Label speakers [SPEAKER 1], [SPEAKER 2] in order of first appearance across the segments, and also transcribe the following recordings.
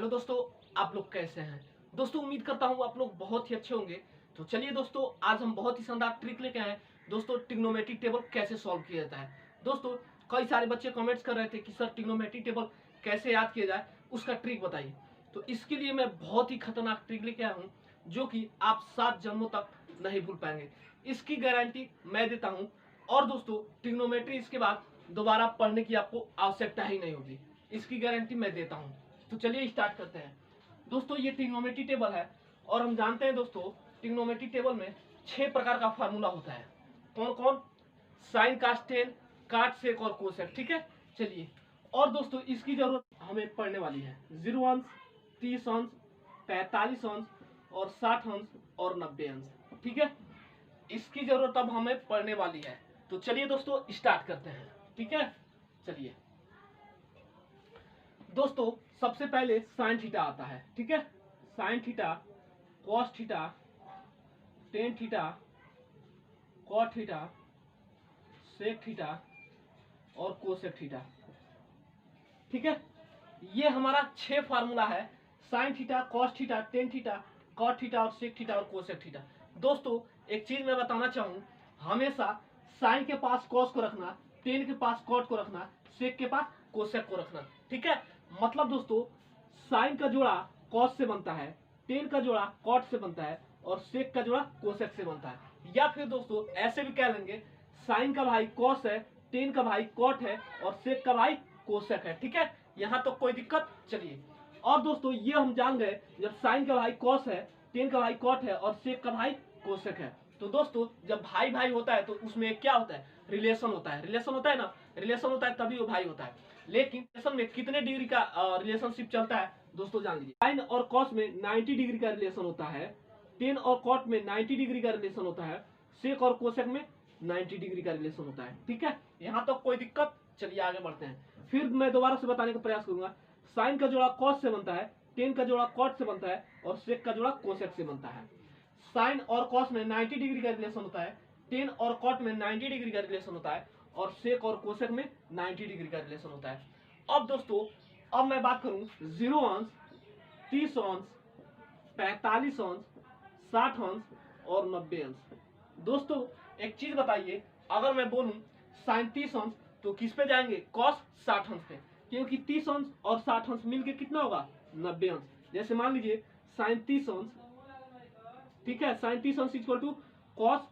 [SPEAKER 1] Hello दोस्तों, आप लोग कैसे हैं। दोस्तों उम्मीद करता हूँ आप लोग बहुत ही अच्छे होंगे। तो चलिए दोस्तों, आज हम बहुत ही शानदार ट्रिक लेके आए हैं दोस्तों, ट्रिग्नोमेट्रिक टेबल कैसे सॉल्व किया जाता है। दोस्तों कई सारे बच्चे कमेंट्स कर रहे थे कि सर ट्रिग्नोमेट्रिक टेबल कैसे याद किया जाए, उसका ट्रिक बताइए। तो इसके लिए मैं बहुत ही खतरनाक ट्रिक लेके आया हूँ जो कि आप 7 जन्मों तक नहीं भूल पाएंगे। इसकी गारंटी मैं देता हूँ। और दोस्तों ट्रिग्नोमेट्री इसके बाद दोबारा पढ़ने की आपको आवश्यकता ही नहीं होगी, इसकी गारंटी मैं देता हूँ। तो चलिए स्टार्ट करते हैं। दोस्तों ये ट्रिग्नोमेट्री टेबल है और हम जानते हैं दोस्तों ट्रिग्नोमेट्री टेबल में 6 प्रकार का फार्मूला होता है। कौन कौन? साइन, कास, टेन, काट, सेक और कोसेक। ठीक है, चलिए। और दोस्तों इसकी जरूरत हमें पड़ने वाली है 0 अंश, 30 अंश, 45 अंश और 60 अंश और 90 अंश। ठीक है, इसकी जरूरत अब हमें पड़ने वाली है। तो चलिए दोस्तों स्टार्ट करते हैं। ठीक है, चलिए दोस्तों सबसे पहले साइन थीटा आता है। ठीक है, sine theta, cos theta, tan theta, cot theta, sec theta और कोसेक थीटा। ठीक है, ये हमारा 6 फार्मूला है। Sine theta, cos theta, tan theta, cot theta और सेक थीटा और कोसेक थीटा। दोस्तों एक चीज मैं बताना चाहूँ, हमेशा साइन के पास कॉस को रखना, टेन के पास कॉट को रखना, सेक के पास कोसेक को रखना। ठीक है, मतलब दोस्तों साइन का जोड़ा कॉस से बनता है, टेन का जोड़ा कॉट से बनता है और सेक का जोड़ा कोसेक से बनता है। या फिर दोस्तों ऐसे भी कह लेंगे, साइन का भाई कॉस है, टेन का भाई कॉट है और सेक का भाई कोसेक है। ठीक है, यहाँ तो कोई दिक्कत। चलिए, और दोस्तों ये हम जान गए जब साइन का भाई कॉस है, टेन का भाई कॉट है और सेक का भाई कोसेक है। तो दोस्तों जब भाई भाई होता है तो उसमें क्या होता है? रिलेशन होता है। रिलेशन होता है ना, रिलेशन होता है तभी वो भाई होता है। लेकिन रिलेशन में कितने डिग्री का रिलेशनशिप चलता है दोस्तों जान लीजिए। साइन और कॉस में 90 डिग्री का रिलेशन होता है, टेन और कॉट में 90 डिग्री का रिलेशन होता है, सेक और कोसेक में 90 डिग्री का रिलेशन होता है। ठीक है, यहाँ तक कोई दिक्कत। चलिए आगे बढ़ते हैं। फिर मैं दोबारा से बताने का प्रयास करूंगा। साइन का जोड़ा कॉस से बनता है, टेन का जोड़ा कॉट से बनता है और सेक का जोड़ा कोसेक से बनता है। साइन और कॉस में 90 डिग्री का रिलेशन होता है, टेन और कॉट में 90 डिग्री का रिलेशन होता है और सेक और कोसेक में 90 डिग्री का रिलेशन होता है। अब दोस्तों अब मैं बात करूं 0 अंश, 30 अंश, 45 अंश, 60 अंश और 90 अंश। दोस्तों एक चीज बताइए, अगर मैं बोलूं साइन 30 अंश तो किस पे जाएंगे? कॉस 60 अंश पे, क्योंकि 30 अंश और 60 अंश मिलके कितना होगा? 90 अंश। जैसे मान लीजिए साइन 30 अंश, ठीक है, साइन 30 अंश इक्वल टू कॉस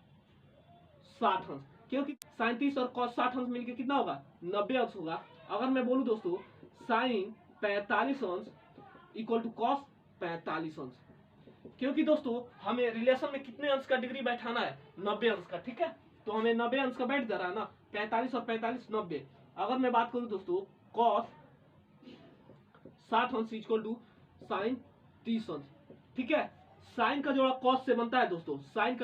[SPEAKER 1] 60 अंश, क्योंकि साइन 30 और कॉस 60 अंश मिलके कितना होगा? 90 अंश होगा। अगर मैं बोलूं दोस्तों साइन 45 अंश इक्वल टू कॉस 45 अंश, क्योंकि दोस्तों हमें रिलेशन में कितने अंश का डिग्री बैठाना है? 90 अंश का। ठीक है, तो हमें 90 अंश का बैठ जा रहा है ना, 45 और 45 90। अगर मैं बात करूं दोस्तों कॉस 60 अंश इक्वल टू साइन 30 अंश। ठीक है, साइन का जोड़ा कॉस से बनता है दोस्तों, साइन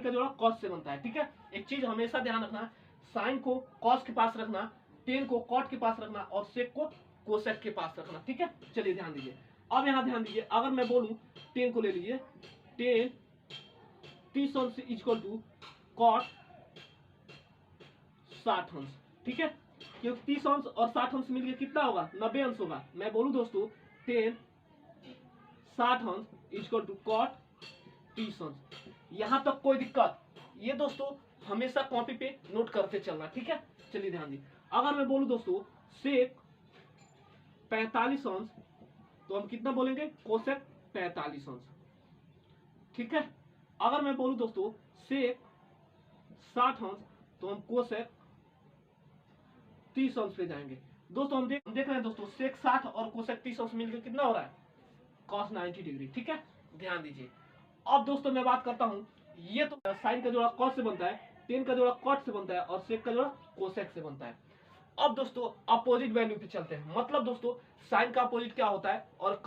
[SPEAKER 1] का जोड़ा कॉस से बनता है। ठीक है, एक चीज हमेशा ध्यान रखना, साइन को कॉस के पास रखना, टेन को कॉट के पास रखना और सेक को कोसेक के पास रखना। ठीक है, चलिए ध्यान दीजिए। अब यहाँ ध्यान दीजिए, अगर मैं बोलूं टेन को ले लीजिए, टेन 30 अंश इक्वल टू कॉट 60 अंश। ठीक है, क्योंकि 30 अंश और 60 अंश मिलकर कितना होगा? 90 अंश होगा। मैं बोलूं दोस्तों टेन 60 अंश इक्वल टू कॉट 30 अंश। यहां तक कोई दिक्कत? ये दोस्तों हमेशा कॉपी पे नोट करते चलना। ठीक है, चलिए ध्यान दीजिए। अगर मैं बोलूं दोस्तों सेक 45 अंश तो हम कितना बोलेंगे? कोसेक 45 अंश। ठीक है, अगर मैं बोलूं दोस्तों सेक 60 अंश तो हम कोसेक 30 अंश पे जाएंगे। दोस्तों हम देख रहे हैं दोस्तों सेक 60 और कोसेक 30 अंश मिलकर कितना हो रहा है? Cos 90 degree. ठीक है, ध्यान दीजिए। अब दोस्तों मैं बात करता हूं, ये तो साइन का जोड़ा कॉस से बनता है, टेन का जोड़ा कॉट से बनता है और सेक का जोड़ा कोसेक से बनता है। अब दोस्तों अपोजिट वैल्यू पे चलते हैं। मतलब दोस्तों साइन का अपोजिट क्या होता है और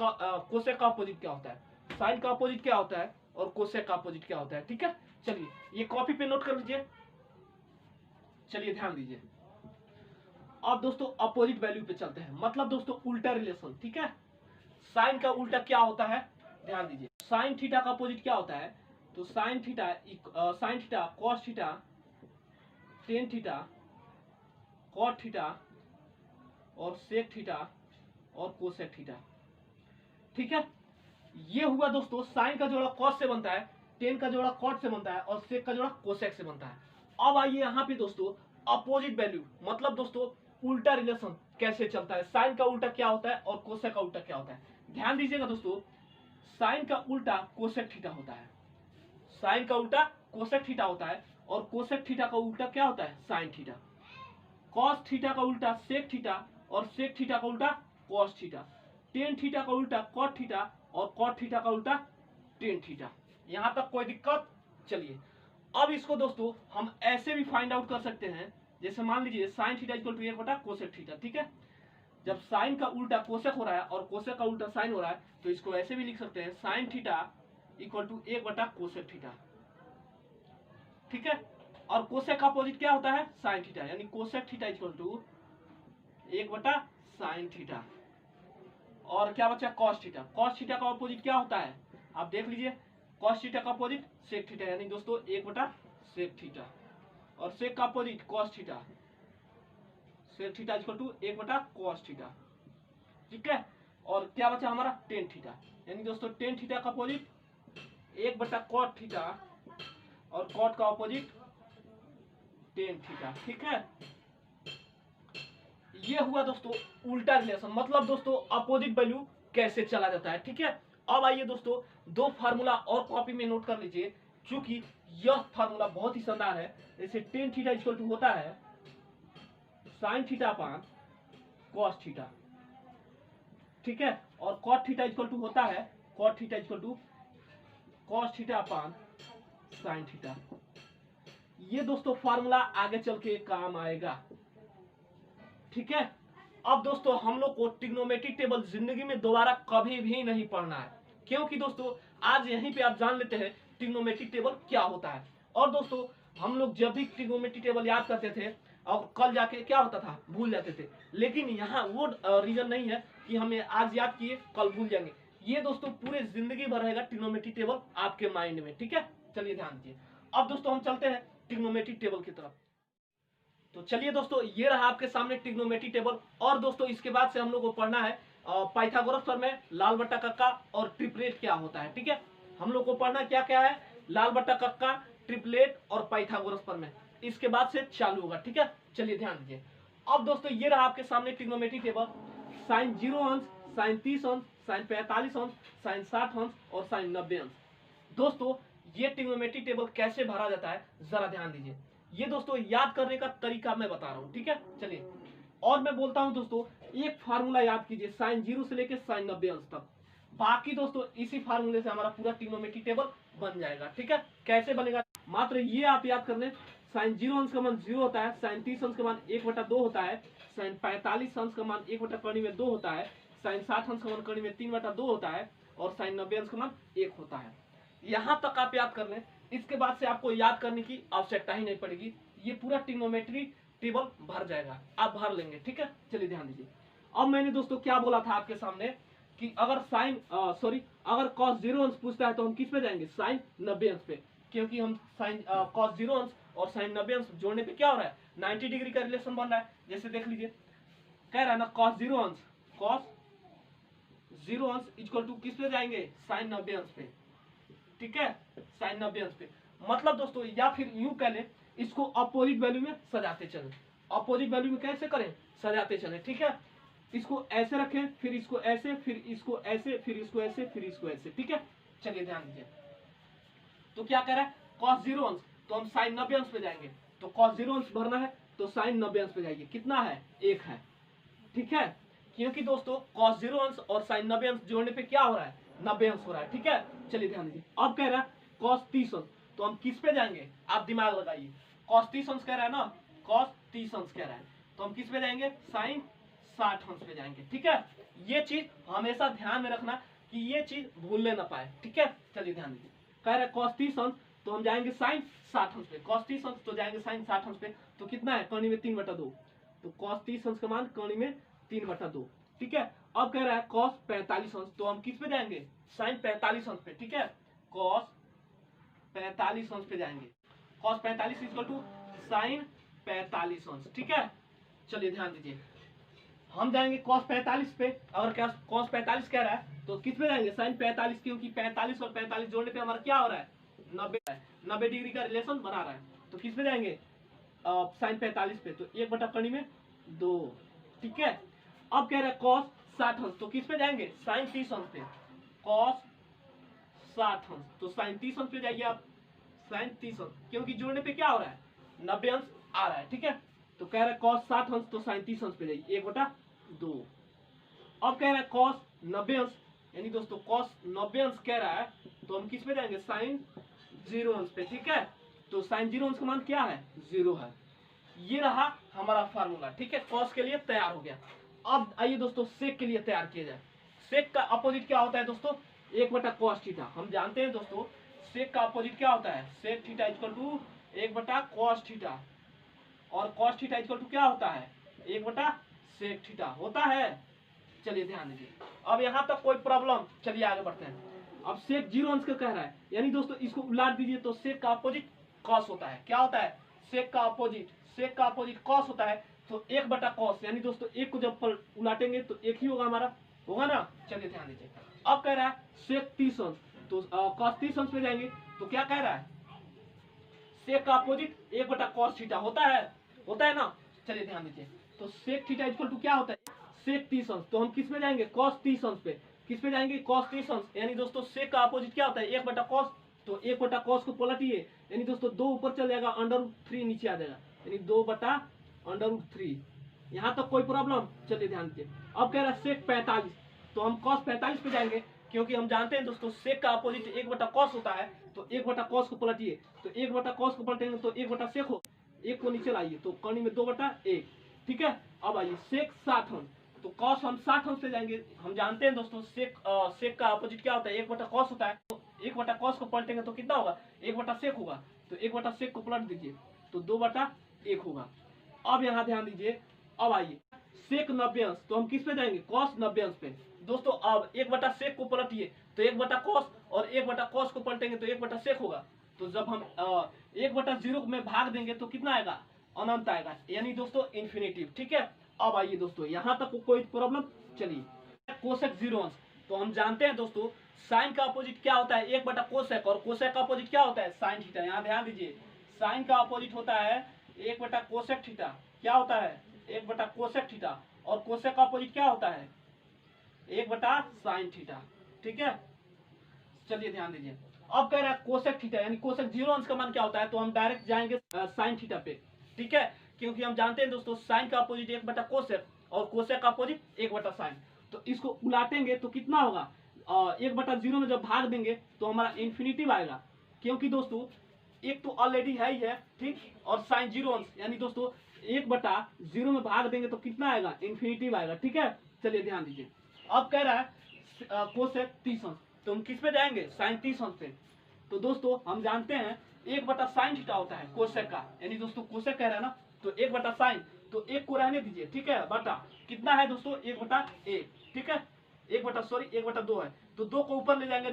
[SPEAKER 1] कोसेक का अपोजिट क्या होता है? साइन का अपोजिट क्या होता है और कोसेक का अपोजिट क्या होता है? ठीक है, चलिए ये कॉपी पे नोट कर लीजिए। चलिए ध्यान दीजिए। अब दोस्तों अपोजिट वैल्यू पे चलते हैं, मतलब दोस्तों उल्टा रिलेशन। ठीक है, साइन का उल्टा क्या होता है? ध्यान दीजिए, साइन थीटा का अपोजिट क्या होता है? तो sine theta cos theta, tan theta, cot theta और सेक थीटा और कोसेक थीटा। ठीक है। ये हुआ दोस्तों साइन का जोड़ा कॉस से बनता है, टेन का जोड़ा कॉट से बनता है और सेक का जोड़ा कोसेक से बनता है। अब आइए यहाँ पे दोस्तों अपोजिट वैल्यू मतलब दोस्तों उल्टा रिलेशन कैसे चलता है, साइन का उल्टा क्या होता है और कोसेक का उल्टा क्या होता है। ध्यान दीजिएगा दोस्तों, साइन का उल्टा कोसेक थीटा होता है, साइन का उल्टा कोसेक थीटा होता है और कोसेक थीटा का उल्टा क्या होता है, साइन थीटा। कॉस थीटा का उल्टा सेक थीटा और सेक थीटा का उल्टा कॉस थीटा। टेन थीटा का उल्टा कॉट थीटा और कॉट थीटा का उल्टा टेन थीटा। यहां तक कोई दिक्कत? चलिए अब इसको दोस्तों हम ऐसे भी फाइंड आउट कर सकते हैं, जैसे मान लीजिए sine theta equal to 1 cosec theta, ठीक है। जब साइन का उल्टा कोसेक हो रहा है और कोसेक का उल्टा साइन हो रहा है तो इसको ऐसे भी लिख सकते हैं sine theta equal to 1 cosec theta, ठीक है। और कोसेक का अपोजिट क्या होता है, साइन थीटा, यानी cosec theta equal to 1 sine theta. और क्या बचा, कॉस थीटा। कॉस थीटा का अपोजिट क्या होता है, आप देख लीजिए, कॉस थीटा का अपोजिट सेक थीटा, यानी दोस्तों 1 सेक थीटा। और सेक का opposite cos theta, sec theta equal to 1 cos theta, ठीक है। और क्या बचा हमारा टेन थीटा, यानी दोस्तों टेन थीटा का अपोजिट 1 कॉट थीटा और कॉट का अपोजिट टेन थीटा, ठीक है। ये हुआ दोस्तों उल्टा रिलेशन, मतलब दोस्तों अपोजिट वैल्यू कैसे चला जाता है, ठीक है। अब आइए दोस्तों दो फार्मूला और कॉपी में नोट कर लीजिए, क्योंकि यह फार्मूला बहुत ही शानदार है। जैसे टेन थीटा इक्वल टू होता है sine theta upon cos theta, ठीक है। और कॉट थीटा इक्वल टू होता है cot theta equal to cos theta upon sine theta. ये दोस्तों फार्मूला आगे चल के काम आएगा, ठीक है। अब दोस्तों हम लोग को ट्रिग्नोमेट्रिक टेबल जिंदगी में दोबारा कभी भी नहीं पढ़ना है, क्योंकि दोस्तों आज यहीं पे आप जान लेते हैं ट्रिग्नोमेट्रिक टेबल क्या होता है। और दोस्तों हम लोग जब भी ट्रिग्नोमेट्रिक टेबल याद करते थे और कल जाके क्या होता था, भूल जाते थे। लेकिन यहाँ वो रीजन नहीं है कि हमें आज याद किए कल भूल जाएंगे, ये दोस्तों पूरे जिंदगी भर रहेगा ट्रिग्नोमेट्रिक टेबल आपके माइंड में, ठीक है। चलिए ध्यान दीजिए, अब दोस्तों हम चलते हैं ट्रिग्नोमेट्रिक टेबल की तरफ। तो चलिए दोस्तों ये रहा आपके सामने ट्रिग्नोमेट्रिक टेबल। और दोस्तों इसके बाद से हम लोग को पढ़ना है पाइथागोरस प्रमेय, लाल बट्टा कक्का और ट्रिपलेट क्या होता है, ठीक है। हम लोग को पढ़ना क्या क्या है, लाल बट्टा कक्का, ट्रिपलेट और पाइथागोरस प्रमेय। इसके बाद से चालू होगा, ठीक है। चलिए ध्यान दीजिए, अब दोस्तों ये रहा आपके सामने ट्रिग्नोमेट्रिक टेबल। साइन 0 अंश, साइन 30 अंश, साइन 45 अंश, साइन 60 अंश और साइन 90 अंश। दोस्तों ये ट्रिग्नोमेट्रिक टेबल कैसे भरा जाता है जरा ध्यान दीजिए। ये दोस्तों याद करने का तरीका मैं बता रहा हूं, ठीक है। चलिए और मैं बोलता हूं दोस्तों, एक फार्मूला याद कीजिए साइन 0 से लेकर साइन 90 अंश तक। बाकी दोस्तों इसी फार्मूले से हमारा पूरा ट्रिग्नोमेट्रिक टेबल बन जाएगा, ठीक है। कैसे बनेगा, मात्र ये आप याद कर लें, साइन 0 अंश का मान 0 होता है, साइन 30 अंश का मान 1/2 होता है, साइन 45 अंश का मान 1/2 होता है, साइन 60 अंश का मान कड़ी में 3/2 होता है और साइन 90 अंश का मान 1 होता है। यहां तक आप याद कर लें, इसके बाद से आपको याद करने की आवश्यकता ही नहीं पड़ेगी, ये पूरा ट्रिग्नोमेट्री टेबल भर जाएगा, आप भर लेंगे, ठीक है। चलिए ध्यान दीजिए, अब मैंने दोस्तों क्या बोला था आपके सामने कि अगर साइन अगर कॉस 0 अंश पूछता है तो हम किस पे जाएंगे, साइन 90 अंश पे, क्योंकि हम साइन कॉस 0 अंश और साइन 90 अंश जोड़ने पे क्या हो रहा है, 90 डिग्री का रिलेशन बन रहा है। जैसे देख लीजिए, कह रहा है ना कॉस 0 अंश इक्वल टू किस पे जाएंगे, साइन 90 अंश पे, ठीक है, साइन 90 अंश पे। मतलब दोस्तों या फिर यूं कह लें, इसको अपोजिट वैल्यू में सजाते चलें। अपोजिट वैल्यू में कैसे करें, सजाते चलें, ठीक है। इसको ऐसे रखें, फिर इसको ऐसे, फिर इसको ऐसे, फिर इसको ऐसे, फिर इसको ऐसे, ठीक है। चलिए ध्यान दीजिए, तो क्या कह रहा है, कॉस 0 अंश तो हम साइन 90 अंश पे जाएंगे, तो कॉस 0 अंश भरना है तो साइन 90 अंश पे जाइए, कितना है, 1 है, ठीक है। क्योंकि दोस्तों कॉस 0 अंश और साइन 90 अंश जोड़ने पे क्या हो रहा है, 90 अंश हो रहा है, ठीक है। चलिए ध्यान दीजिए, अब कह रहा है कॉस 30 अंश, तो हम किस पे जाएंगे, आप दिमाग लगाइए, कॉस 30 अंश कह रहा है ना, कॉस 30 अंश कह रहा है, तो हम किस पे जाएंगे, साइन 60 अंश पे जाएंगे, ठीक है। ये चीज हमेशा ध्यान में रखना कि ये चीज भूलने ना पाए, ठीक है। चलिए ध्यान दीजिए, कह रहा है कॉस 30 अंश तो हम जाएंगे साइन 60 अंश पे, कॉस 30 अंश तो जाएंगे साइन 60 अंश पे, तो कितना है, कर्ण में 3/2, तो कॉस 30 अंश का मान कर्ण में 3/2, ठीक है। अब कह रहा है कॉस 45 अंश तो हम किस पे जाएंगे, साइन 45 अंश पे, ठीक है, कॉस 45 अंश पे जाएंगे, कॉस 45 इक्वल टू साइन 45 अंश, ठीक है। चलिए ध्यान दीजिए, हम जाएंगे cos 45 पे। अगर क्या cos 45 कह रहा है तो किस पे जाएंगे, sin 45, क्योंकि 45 और 45 जोड़ने पे हमारा क्या हो रहा है, 90 डिग्री का रिलेशन बना रहा है। तो किस पे जाएंगे, sin 45 पे, तो 1/2 में 2, ठीक है। अब कह रहा है cos 60 अंश, तो किस पे जाएंगे, sin 30 अंश पे, cos 60 अंश, तो sin 30 अंश पे जाइए आप, sin 30 अंश, क्योंकि जोड़ने पे क्या हो रहा है, 90 अंश आ रहा है, ठीक है। तो कह रहा है cos 60 अंश, तो sin 30 अंश पे जाइए, 1/2। अब कह रहा है cos 90 अंश, यानी दोस्तों cos 90 अंश कह रहा है, तो हम किस पे जाएंगे, sin 0 अंश पे, ठीक है। तो sin 0 अंश का मान क्या है, 0 है। ये रहा हमारा फार्मूला, ठीक है, cos के लिए तैयार हो गया। अब आइए दोस्तों sec के लिए तैयार किया जाए। sec का अपोजिट क्या होता है दोस्तों, 1/cos थीटा। हम जानते हैं दोस्तों sec का अपोजिट क्या होता है, sec theta equal to 1/cos theta, और cos थीटा इक्वल टू क्या होता है, 1/sec थीटा होता है। चलिए ध्यान दीजिए, अब यहाँ तक कोई प्रॉब्लम, चलिए आगे बढ़ते हैं। अब sec 0 अंश का कह रहा है, यानी दोस्तों इसको उलाट दीजिए, तो sec का अपोजिट cos होता है। क्या होता है, sec का अपोजिट cos होता है। तो 1/cos, यानी दोस्तों एक को जब उलाटेंगे तो एक ही होगा हमारा, होगा ना। चलिए ध्यान दीजिए, अब कह रहा है sec 30 अंश, तो cos 30 अंश में जाएंगे तो क्या कह रहा है, sec का अपोजिट 1/cos थीटा होता है ना। चलिए ध्यान दीजिए, तो sec थीटा इक्वल टू क्या होता है, sec 30 अंश, तो हम किस में जाएंगे, cos 30 अंश पे, किस पे जाएंगे, cos 30 अंश, यानी दोस्तों sec का अपोजिट क्या होता है, 1/cos, तो 1/cos को पलटिए, यानी दोस्तों 2 ऊपर चल जाएगा, √3 नीचे आ जाएगा, यानी 2/√3। यहाँ तक कोई प्रॉब्लम, चलिए ध्यान दीजिए। अब कह रहा है sec 45, तो हम cos 45 पे जाएंगे, क्योंकि हम जानते हैं दोस्तों sec का अपोजिट 1/cos होता है। तो 1/cos को पलटिए, तो 1/cos को पलटेंगे तो 1/sec हो, एक को नीचे लाइए, तो कौनी में 2/1, ठीक है। अब आइए sec 60 अंश, तो cos हम 60 अंश पे जाएंगे। हम जानते हैं दोस्तों sec का अपोजिट क्या होता है, 1/cos होता है। तो 1/cos को पलटेंगे तो कितना होगा, 1/sec होगा, तो 1/sec को पलट दीजिए, तो 2/1 होगा। अब यहाँ ध्यान दीजिए, अब आइए sec 90 अंश, तो हम किस पे जाएंगे, cos 90 अंश पे। दोस्तों अब 1/sec को पलटिए, तो 1/cos, और 1/cos को पलटेंगे तो 1/sec होगा। तो जब हम 1/0 में भाग देंगे तो कितना आएगा, अनंत आएगा, यानी दोस्तों इन्फिनेटिव, ठीक है। अब आइए दोस्तों, यहाँ तक कोई प्रॉब्लम, चलिए कोसेक 0 अंश, तो हम जानते हैं दोस्तों साइन का अपोजिट क्या होता है, 1/कोसेक, और कोसेक का अपोजिट क्या होता है, साइन थीटा। यहाँ ध्यान दीजिए, साइन का अपोजिट होता है 1/कोसेक थीटा, क्या होता है, 1/कोसेक थीटा, और कोसेक का अपोजिट क्या होता है, 1/साइन थीटा, ठीक है। चलिए ध्यान दीजिए, अब कह रहा है कोसेक थीटा, यानी कोसेक 0 अंश का मान क्या होता है, तो हम डायरेक्ट जाएंगे साइन थीटा पे, ठीक है, क्योंकि हम जानते हैं दोस्तों साइन का अपोजिट 1/कोसेक, और कोसेक का अपोजिट 1/साइन। तो इसको उलाटेंगे तो कितना होगा, 1/0 में जब भाग देंगे तो हमारा इन्फिनिटिव आएगा, क्योंकि दोस्तों एक तो ऑलरेडी है ही है, ठीक, और साइन 0 अंश, यानी दोस्तों 1/0 में भाग देंगे तो कितना आएगा, इन्फिनिटिव आएगा, ठीक है। चलिए ध्यान दीजिए, अब कह रहा है कोसेक 30 अंश, तो हम किस पे जाएंगे, साइन 30 अंश पे। तो दोस्तों हम जानते हैं 1/साइन थीटा होता है कोसेक का, यानी दोस्तों कोसेक कह रहा है ना, तो 1/साइन, तो एक को रहने दीजिए, ठीक है, बटा कितना है दोस्तों, 1/1, ठीक है, 1/2 है, तो 2 को ऊपर ले जाएंगे,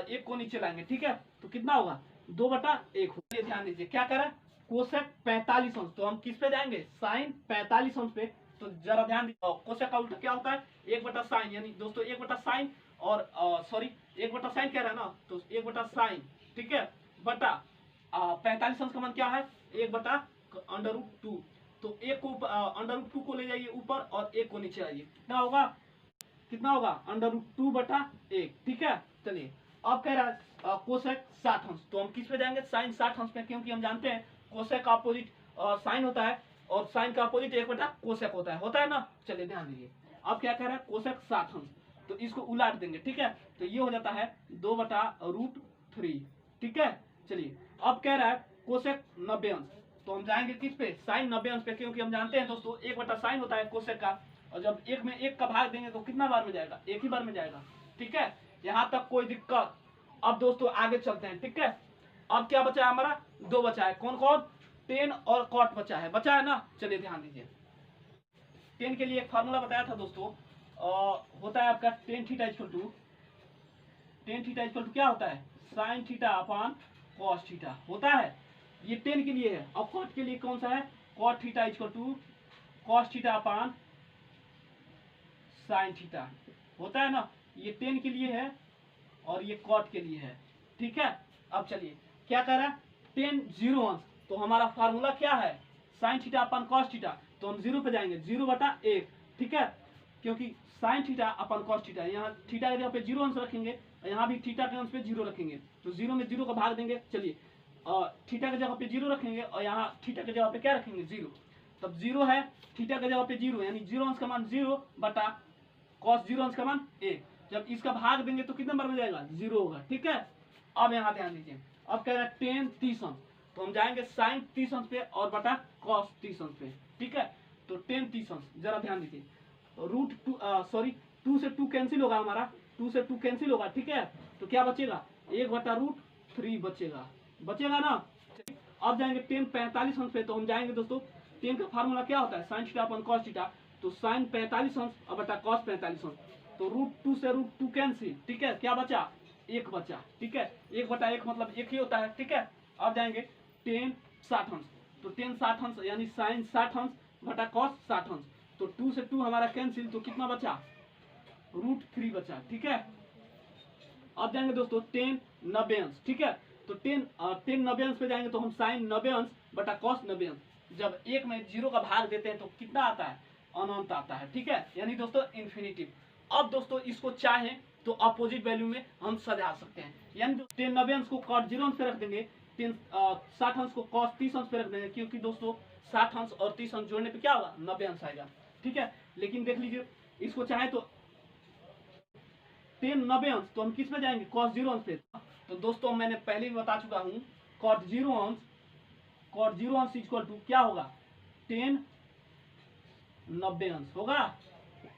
[SPEAKER 1] 1 को नीचे लाएंगे, ठीक है, तो कितना होगा, 2/1 होगा। ध्यान दीजिए क्या कह रहा है, कोसेक 45 अंश, तो हम किस पे जाएंगे, साइन 45 अंश पे। तो जरा ध्यान दीजिए, कोसेक का उल्टा क्या होता है, 1/साइन, यानी दोस्तों 1/साइन, और सॉरी 1/साइन कह रहा है ना, तो 1/साइन, ठीक है, बटा 45 अंश का मान क्या है, 1/√2, तो एक को √2 को ले जाइए ऊपर, और एक को नीचे आइए, कितना होगा √2/1, ठीक है। चलिए अब कह रहा है कोसेक 60 अंश, तो हम किस पे जाएंगे, साइन 60 अंश पे, क्योंकि हम जानते हैं कोसेक का अपोजिट साइन होता है, और साइन का अपोजिट 1/कोसेक होता है ना। चलिए ध्यान दीजिए, अब क्या कह रहा है, कोसेक 60 अंश, तो इसको उलाट देंगे, ठीक है, तो ये हो जाता है 2/√3, ठीक है। चलिए अब कह रहा है कोसेक 90 अंश, तो हम जाएंगे किस पे, साइन 90 अंश पे, क्योंकि हम जानते हैं दोस्तों 1/साइन होता है कोसेक का, और जब एक में एक का भाग देंगे तो कितना बार में जाएगा, एक ही बार में जाएगा, ठीक है। यहाँ तक कोई दिक्कत। अब दोस्तों आगे चलते हैं, ठीक है। अब क्या बचा है हमारा, 2 बचा है, कौन कौन, टेन और कॉट बचा है ना। चलिए ध्यान दीजिए, टेन के लिए एक फार्मूला बताया था दोस्तों, होता है आपका टेन थीटा इक्वल टू क्या होता है, sine theta upon cos theta होता है, ये टेन के लिए है। अब कॉट के लिए कौन सा है, cot theta equal to cos theta upon sine theta होता है ना, ये टेन के लिए है और ये कॉट के लिए है, ठीक है। अब चलिए क्या कह रहा है, टेन जीरो अंश, तो हमारा फार्मूला क्या है, साइन थीटा अपन कॉस थीटा, तो हम जीरो पे जाएंगे, 0/1, ठीक है, क्योंकि साइन थीटा अपन कॉस थीटा, यहाँ थीटा के जगह पे जीरो अंश रखेंगे, यहाँ भी थीटा के अंश पे जीरो रखेंगे, तो जीरो में जीरो का भाग देंगे। चलिए थीटा के जगह पे जीरो रखेंगे और यहाँ थीटा के जगह पे क्या रखेंगे, जीरो, तब जीरो है, थीटा के जगह पे जीरो, यानी जीरो अंश का मान 0/, कॉस जीरो अंश का मान 1, जब इसका भाग देंगे तो कितने नंबर में जाएगा, 0 होगा, ठीक है। अब यहाँ ध्यान दीजिए, अब कह रहा है टेन 30 अंश, तो हम जाएंगे साइन 30 अंश पे और बटा कॉस 30 अंश पे, ठीक है। तो टेन 30 अंश, जरा ध्यान दीजिए, रूट टू सॉरी 2 से 2 कैंसिल होगा, हमारा 2 से 2 कैंसिल होगा, ठीक है, तो क्या बचेगा, 1/√3 बचेगा ना। अब जाएंगे टेन 45 अंश पे, तो हम जाएंगे दोस्तों, टेन का फार्मूला क्या होता है, साइन थीटा अपन कॉस थीटा, तो साइन 45 अंश और बटा कॉस 45 अंश, तो √2 से √2 कैंसिल, ठीक है, क्या बचा, 1 बचा, ठीक है, 1/1 मतलब 1 ही होता है, ठीक है। अब जाएंगे टेन 60 अंश, तो टेन 60 अंश यानी साइन 60 अंश बटा कॉस 60 अंश, तो 2 से 2 हमारा कैंसिल, तो कितना बचा, √3 बचा, ठीक है। अब जाएंगे दोस्तों टेन 90 अंश, ठीक है, तो टेन 90 अंश पे जाएंगे, तो हम साइन 90 अंश बटा कॉस 90 अंश, जब एक में जीरो का भाग देते हैं तो कितना आता है, अनंत आता है, ठीक है, यानी दोस्तों इन्फिनिटिव। अब दोस्तों इसको चाहें तो अपोजिट वैल्यू में हम सजा सकते हैं, यानी टेन 90 अंश को कॉट 0 अंश पे रख देंगे, टेन 60 अंश को कॉस 30 अंश पे रख देंगे, क्योंकि दोस्तों 60 अंश और 30 अंश जोड़ने पे क्या होगा, 90 अंश आएगा, ठीक है। लेकिन देख लीजिए, इसको चाहे तो टेन 90 अंश, तो हम किस में जाएंगे, कॉस 0 अंश पे, तो दोस्तों मैंने पहले भी बता चुका हूँ, कॉट 0 अंश इक्वल टू क्या होगा, टेन 90 अंश होगा,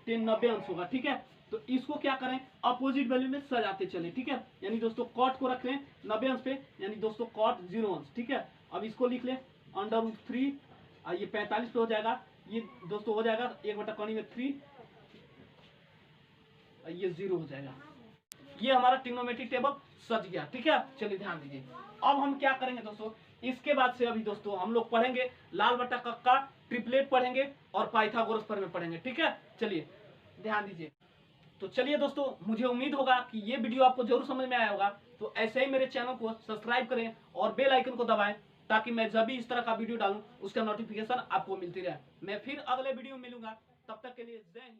[SPEAKER 1] टेन 90 अंश होगा, ठीक है। तो इसको क्या करें, अपोजिट वैल्यू में सजाते चले, ठीक है, यानी दोस्तों कॉट को रख लें 90 अंश पे, यानी दोस्तों कॉट 0 अंश, ठीक है। अब इसको लिख लें √3, ये 45 पे हो जाएगा, ये दोस्तों हो जाएगा 1/3 में 3, ये 0 हो जाएगा, ये हमारा ट्रिग्नोमेट्रिक टेबल सज गया, ठीक है। चलिए ध्यान दीजिए, अब हम क्या करेंगे दोस्तों, इसके बाद से अभी दोस्तों हम लोग पढ़ेंगे लाल बट्टा कक्का, ट्रिपलेट पढ़ेंगे और पाइथागोरस पर में पढ़ेंगे, ठीक है। चलिए ध्यान दीजिए, तो चलिए दोस्तों, मुझे उम्मीद होगा कि ये वीडियो आपको जरूर समझ में आया होगा, तो ऐसे ही मेरे चैनल को सब्सक्राइब करें और बेल आइकन को दबाएं, ताकि मैं जब भी इस तरह का वीडियो डालूं उसका नोटिफिकेशन आपको मिलती रहे। मैं फिर अगले वीडियो में मिलूंगा, तब तक के लिए जय हिंद।